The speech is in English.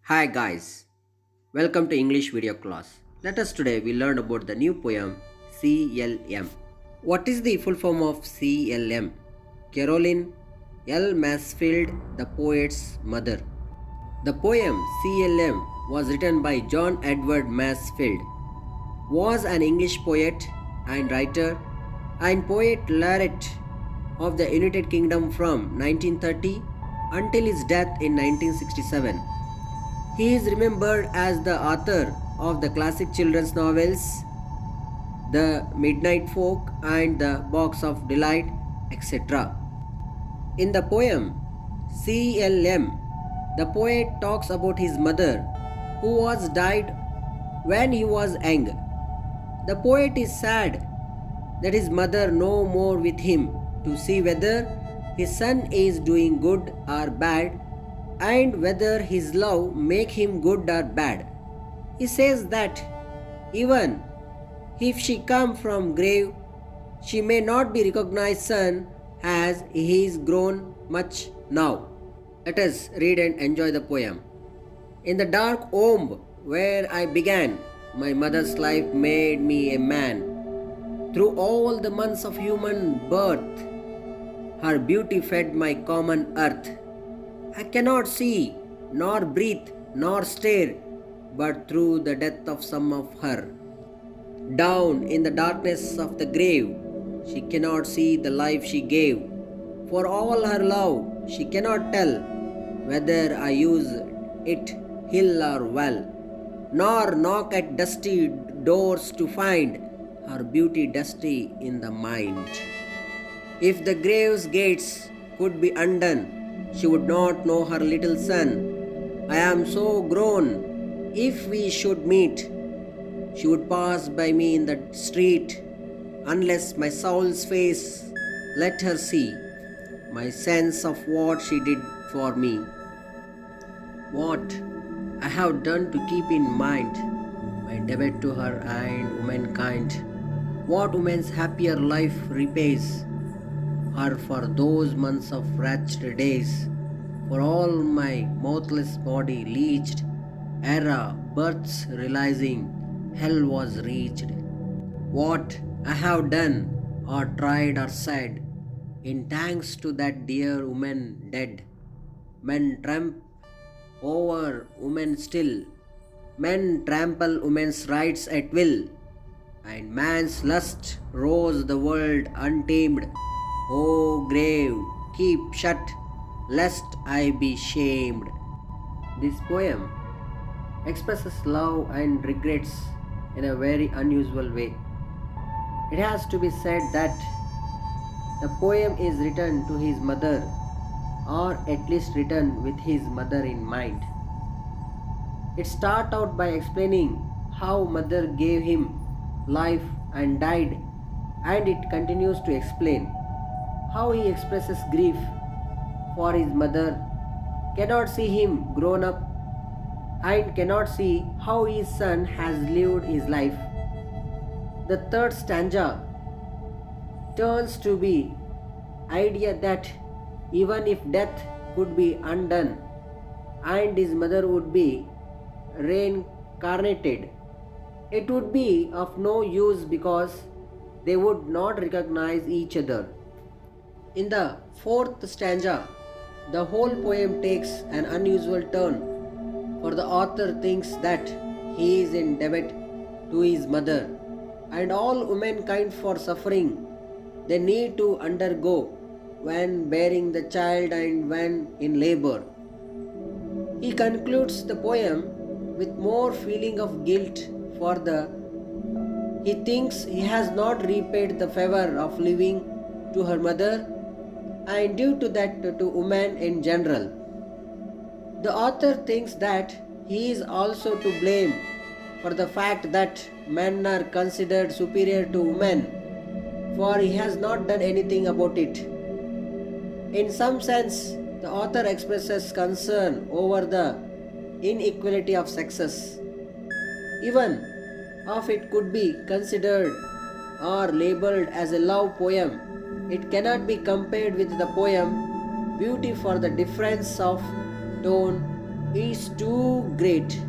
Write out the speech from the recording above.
Hi guys, welcome to English video class. Let us today we learn about the new poem CLM. What is the full form of CLM? Caroline L. Mansfield, the poet's mother. The poem CLM was written by John Edward Mansfield, was an English poet and writer and poet laureate of the United Kingdom from 1930 until his death in 1967. He is remembered as the author of the classic children's novels The Midnight Folk and The Box of Delight, etc. In the poem CLM, the poet talks about his mother who was died when he was young. The poet is sad that his mother no more with him to see whether his son is doing good or bad and whether his love make him good or bad. He says that even if she come from grave, she may not be recognized son as he is grown much now. Let us read and enjoy the poem. In the dark womb where I began, my mother's life made me a man. Through all the months of human birth, her beauty fed my common earth. I cannot see, nor breathe, nor stare, but through the death of some of her. Down in the darkness of the grave, she cannot see the life she gave. For all her love, she cannot tell whether I use it ill or well, nor knock at dusty doors to find her beauty dusty in the mind. If the grave's gates could be undone, she would not know her little son. I am so grown. If we should meet, she would pass by me in the street. Unless my soul's face let her see my sense of what she did for me. What I have done to keep in mind my debt to her and womankind. What woman's happier life repays her for those months of wretched days, for all my mouthless body leached, era, births realizing hell was reached. What I have done, or tried, or said, in thanks to that dear woman dead. Men tramp over women still, men trample women's rights at will, and man's lust rose the world untamed. O grave, keep shut, lest I be shamed. This poem expresses love and regrets in a very unusual way. It has to be said that the poem is written to his mother, or at least written with his mother in mind. It starts out by explaining how mother gave him life and died, and it continues to explain how he expresses grief for his mother, cannot see him grown up, and cannot see how his son has lived his life. The third stanza turns to be idea that even if death could be undone and his mother would be reincarnated, it would be of no use because they would not recognize each other. In the fourth stanza, the whole poem takes an unusual turn, for the author thinks that he is in debt to his mother and all womankind for suffering they need to undergo when bearing the child and when in labor. He concludes the poem with more feeling of guilt for he thinks he has not repaid the favor of living to her mother and due to that to women in general. The author thinks that he is also to blame for the fact that men are considered superior to women, for he has not done anything about it. In some sense, the author expresses concern over the inequality of sexes. Even if it could be considered or labeled as a love poem, it cannot be compared with the poem Beauty for the difference of tone, is too great.